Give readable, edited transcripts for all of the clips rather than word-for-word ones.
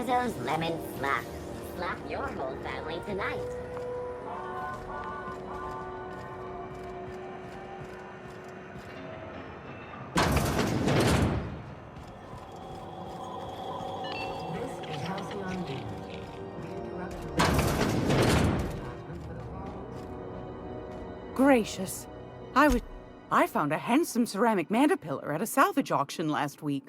Rizzo's Lemon Slap. Slap your whole family tonight. Gracious. I found a handsome ceramic mandapillar at a salvage auction last week.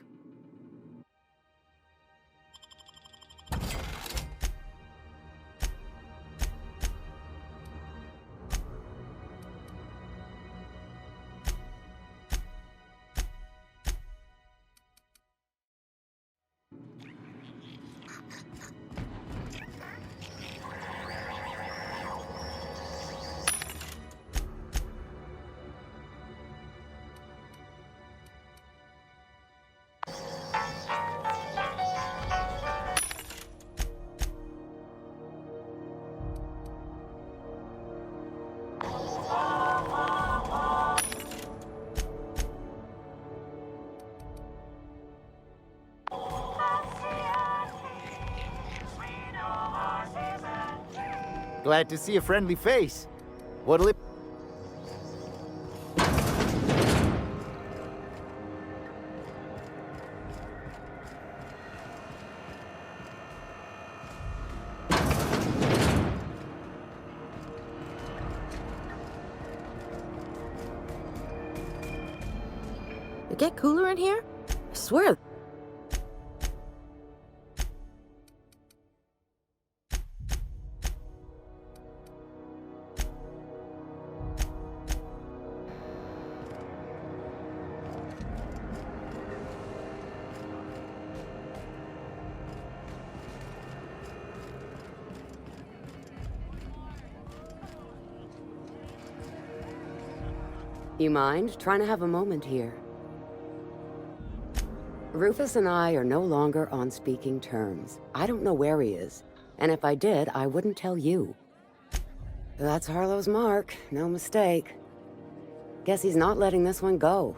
Glad to see a friendly face. What'll it... It get cooler in here? I swear. You mind trying to have a moment here? Rufus and I are no longer on speaking terms. I don't know where he is, and if I did, I wouldn't tell you. That's Harlow's mark, no mistake. Guess he's not letting this one go.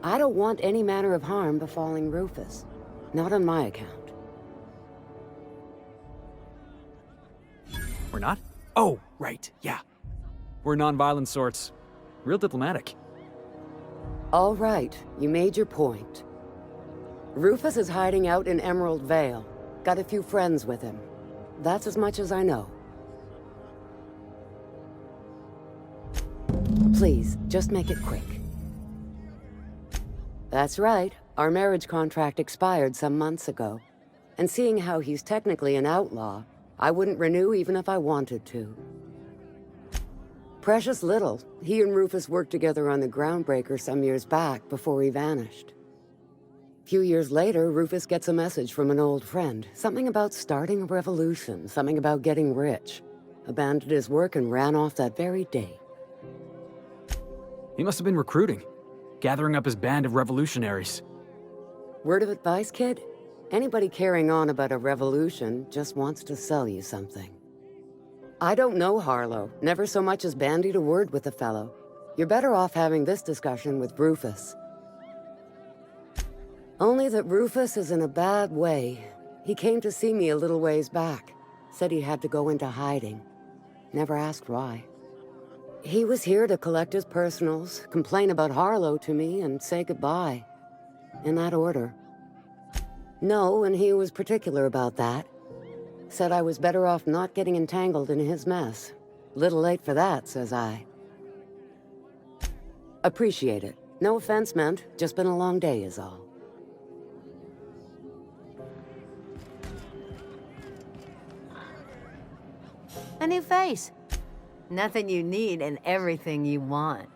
I don't want any manner of harm befalling Rufus. Not on my account. We're not? Oh, right, yeah. We're non-violent sorts. Real diplomatic. All right, you made your point. Rufus is hiding out in Emerald Vale. Got a few friends with him. That's as much as I know. Please, just make it quick. That's right. Our marriage contract expired some months ago. And seeing how he's technically an outlaw, I wouldn't renew even if I wanted to. Precious little. He and Rufus worked together on the Groundbreaker some years back before he vanished. A few years later, Rufus gets a message from an old friend. Something about starting a revolution, something about getting rich. Abandoned his work and ran off that very day. He must have been recruiting, gathering up his band of revolutionaries. Word of advice, kid? Anybody carrying on about a revolution just wants to sell you something. I don't know Harlow, never so much as bandied a word with the fellow. You're better off having this discussion with Rufus. Only that Rufus is in a bad way. He came to see me a little ways back. Said he had to go into hiding. Never asked why. He was here to collect his personals, complain about Harlow to me, and say goodbye. In that order. No, and he was particular about that. Said I was better off not getting entangled in his mess. Little late for that, says I. Appreciate it. No offense meant, just been a long day is all. A new face. Nothing you need and everything you want.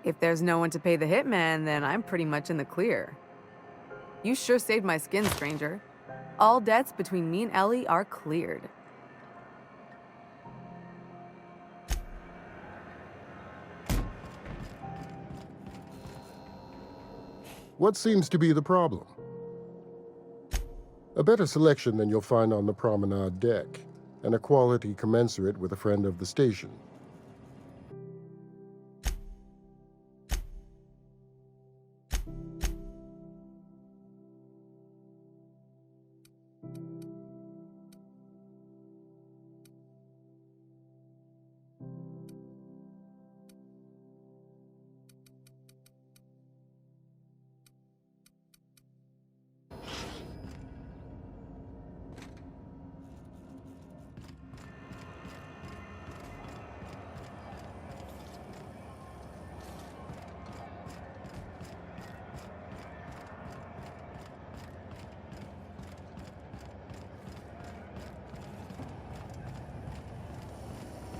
If there's no one to pay the hitman, then I'm pretty much in the clear. You sure saved my skin, stranger. All debts between me and Ellie are cleared. What seems to be the problem? A better selection than you'll find on the promenade deck, and a quality commensurate with a friend of the station.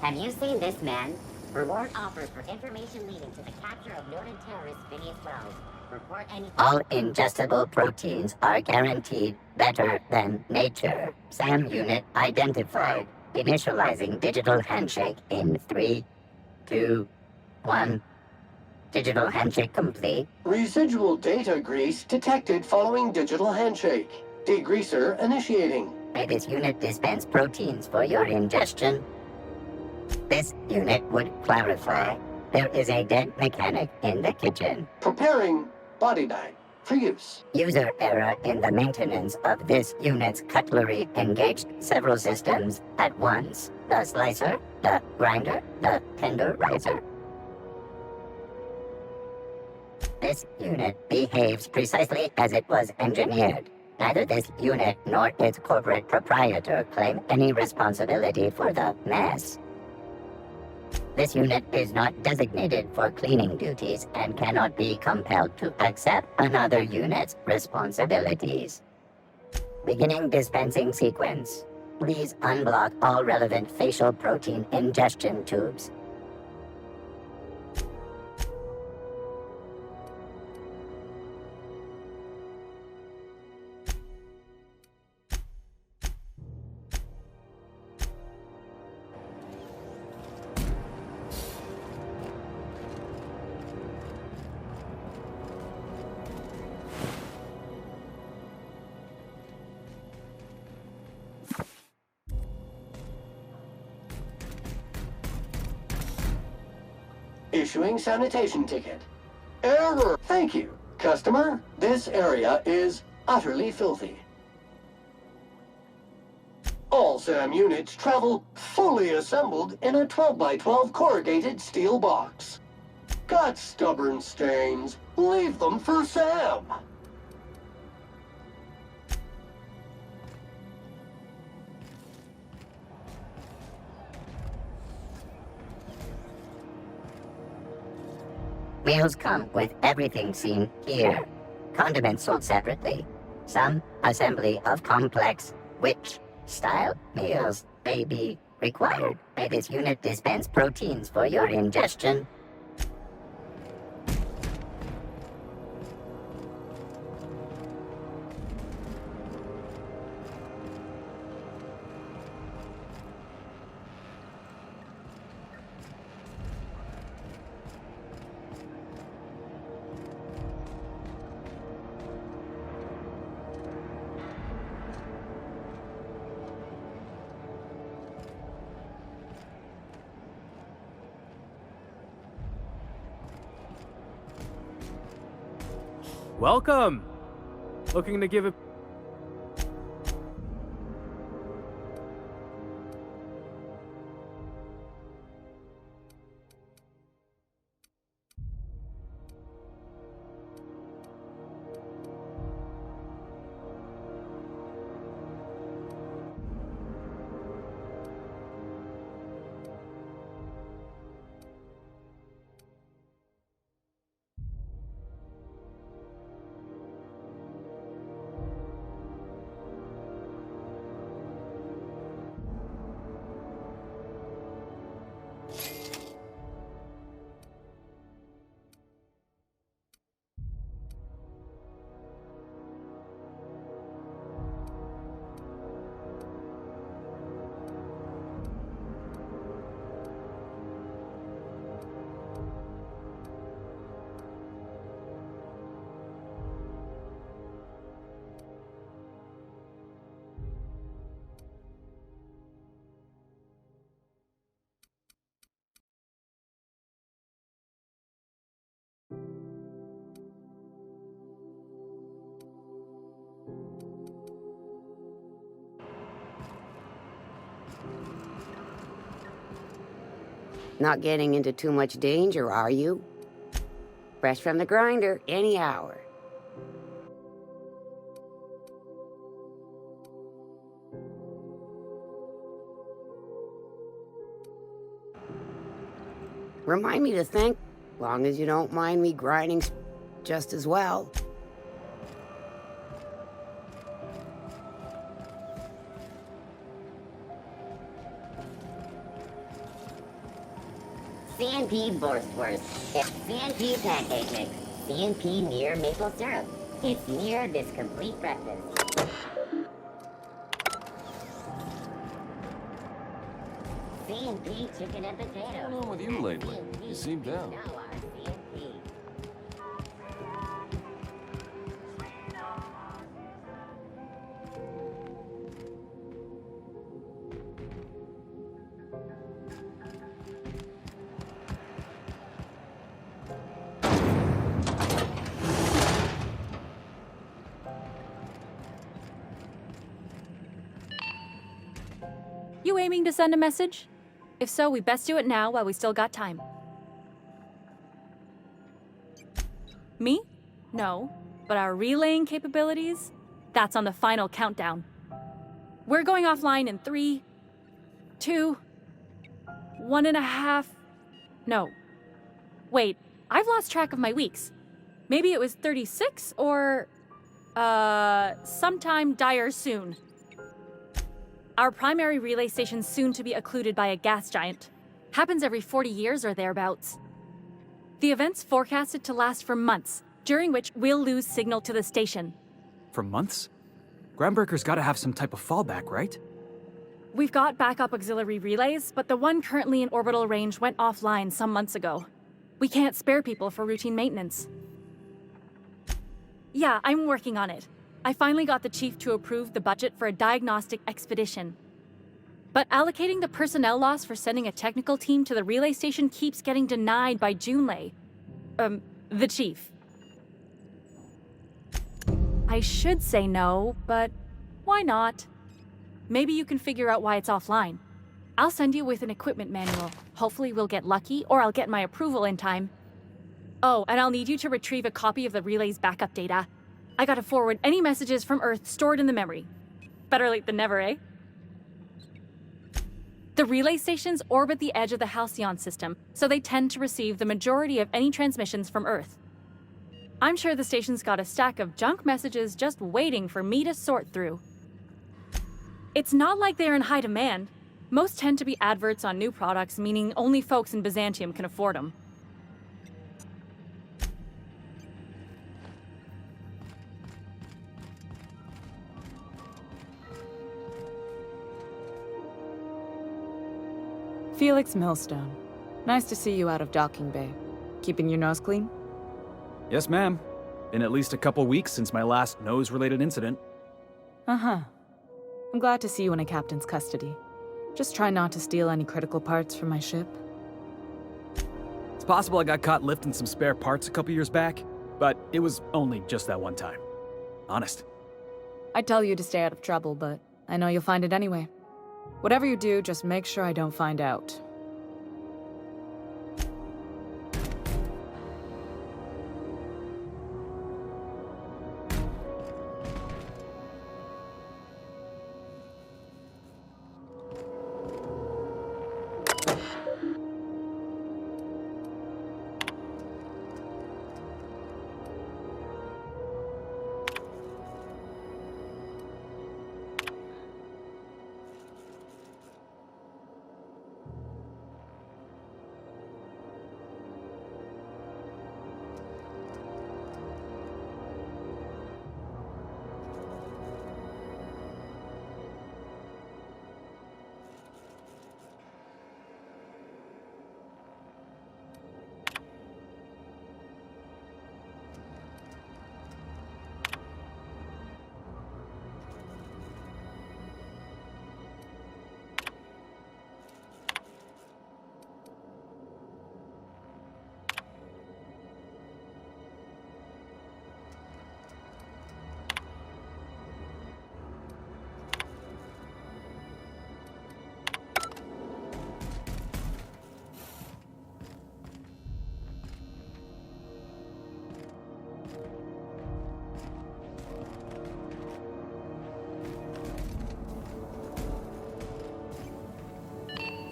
Have you seen this man? Reward offered for information leading to the capture of noted terrorist Phineas Wells. Report any... All ingestible proteins are guaranteed better than nature. SAM unit identified. Initializing digital handshake in 3, 2, 1. Digital handshake complete. Residual data grease detected following digital handshake. Degreaser initiating. May this unit dispense proteins for your ingestion. This unit would clarify. There is a dead mechanic in the kitchen. Preparing body bag for use. User error in the maintenance of this unit's cutlery engaged several systems at once. The slicer, the grinder, the tenderizer. This unit behaves precisely as it was engineered. Neither this unit nor its corporate proprietor claim any responsibility for the mess. This unit is not designated for cleaning duties and cannot be compelled to accept another unit's responsibilities. Beginning dispensing sequence. Please unblock all relevant facial protein ingestion tubes. Issuing sanitation ticket. Error! Thank you. Customer, this area is utterly filthy. All SAM units travel fully assembled in a 12x12 corrugated steel box. Got stubborn stains. Leave them for SAM. Meals come with everything seen here. Condiments sold separately. Some assembly of complex which style meals may be required. May this unit dispense proteins for your ingestion. Welcome! Looking to give a... Not getting into too much danger, are you? Fresh from the grinder, any hour. Remind me to thank, long as you don't mind me grinding just as well. C&P Borstwurst. It's C&P pancake mix. C&P near maple syrup. It's near this complete breakfast. C&P chicken and potatoes. What's going on with you lately? You seem down. Now our C&P. You aiming to send a message? If so, we best do it now while we still got time. Me? No. But our relaying capabilities? That's on the final countdown. We're going offline in 3, 2, 1.5... No. Wait, I've lost track of my weeks. Maybe it was 36 or... sometime dire soon. Our primary relay station's soon to be occluded by a gas giant. Happens every 40 years or thereabouts. The event's forecasted to last for months, during which we'll lose signal to the station. For months? Groundbreaker's gotta have some type of fallback, right? We've got backup auxiliary relays, but the one currently in orbital range went offline some months ago. We can't spare people for routine maintenance. Yeah, I'm working on it. I finally got the chief to approve the budget for a diagnostic expedition. But allocating the personnel loss for sending a technical team to the relay station keeps getting denied by Junlei. The chief. I should say no, but why not? Maybe you can figure out why it's offline. I'll send you with an equipment manual. Hopefully we'll get lucky, or I'll get my approval in time. Oh, and I'll need you to retrieve a copy of the relay's backup data. I gotta forward any messages from Earth stored in the memory. Better late than never, eh? The relay stations orbit the edge of the Halcyon system, so they tend to receive the majority of any transmissions from Earth. I'm sure the station's got a stack of junk messages just waiting for me to sort through. It's not like they're in high demand. Most tend to be adverts on new products, meaning only folks in Byzantium can afford them. Felix Millstone. Nice to see you out of docking bay. Keeping your nose clean? Yes, ma'am. Been at least a couple weeks since my last nose-related incident. Uh-huh. I'm glad to see you in a captain's custody. Just try not to steal any critical parts from my ship. It's possible I got caught lifting some spare parts a couple years back, but it was only just that one time. Honest. I'd tell you to stay out of trouble, but I know you'll find it anyway. Whatever you do, just make sure I don't find out.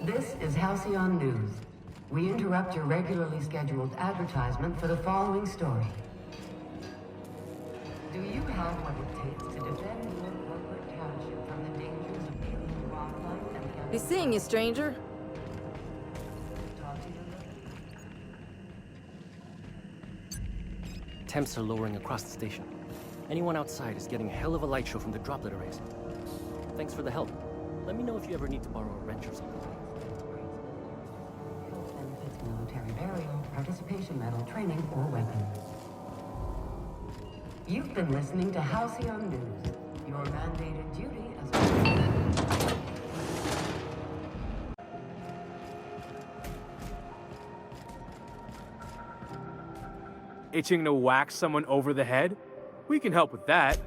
This is Halcyon News. We interrupt your regularly scheduled advertisement for the following story. Do you have what it takes to defend your corporate township from the dangers of alien wildlife and the Be seeing you, stranger. Talk to you later. Temps are lowering across the station. Anyone outside is getting a hell of a light show from the droplet arrays. Thanks for the help. Let me know if you ever need to borrow a wrench or something. Benefits military burial, participation medal, training, or weapon. You've been listening to Halcyon News, your mandated duty as a... Itching to whack someone over the head? We can help with that.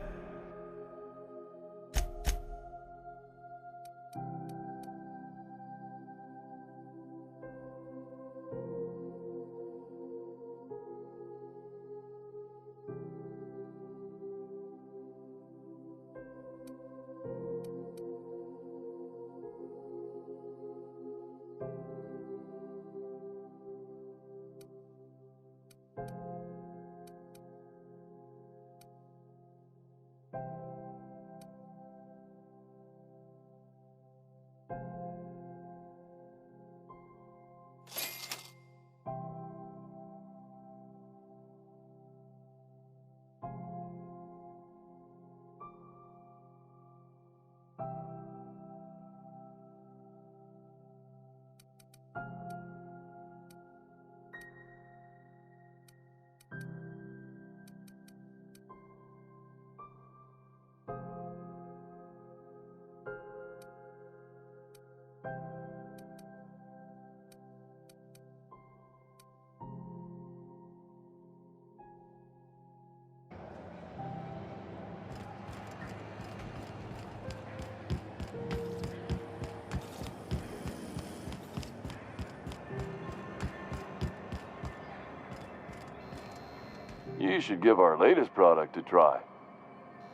You should give our latest product a try.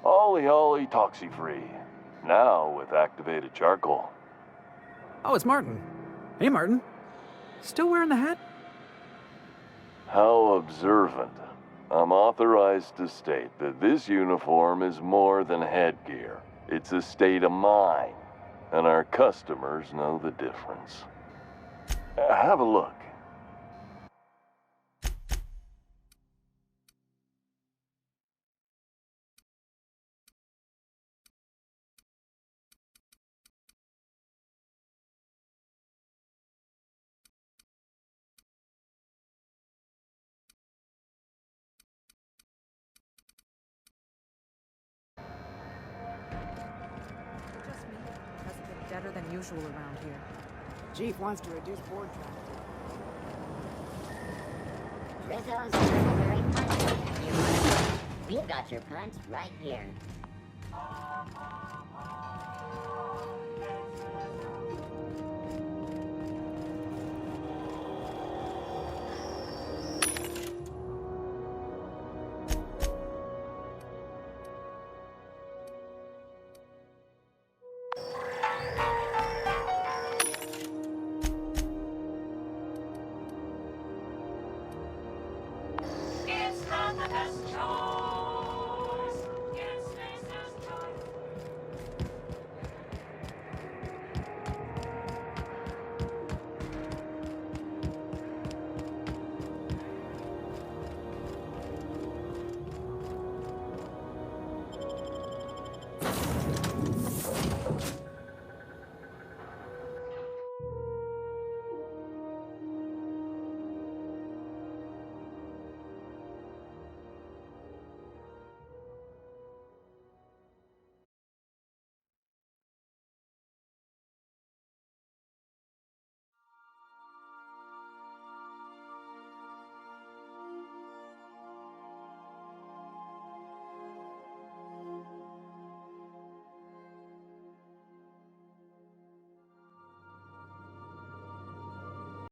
Ollie Ollie Toxi-Free. Now with activated charcoal. Oh, it's Martin. Hey, Martin. Still wearing the hat? How observant. I'm authorized to state that this uniform is more than headgear. It's a state of mind, and our customers know the difference. Have a look. Deader than usual around here. Chief wants to reduce board traffic. Rizzo's very punch. We've got your punch right here. It's not the best job.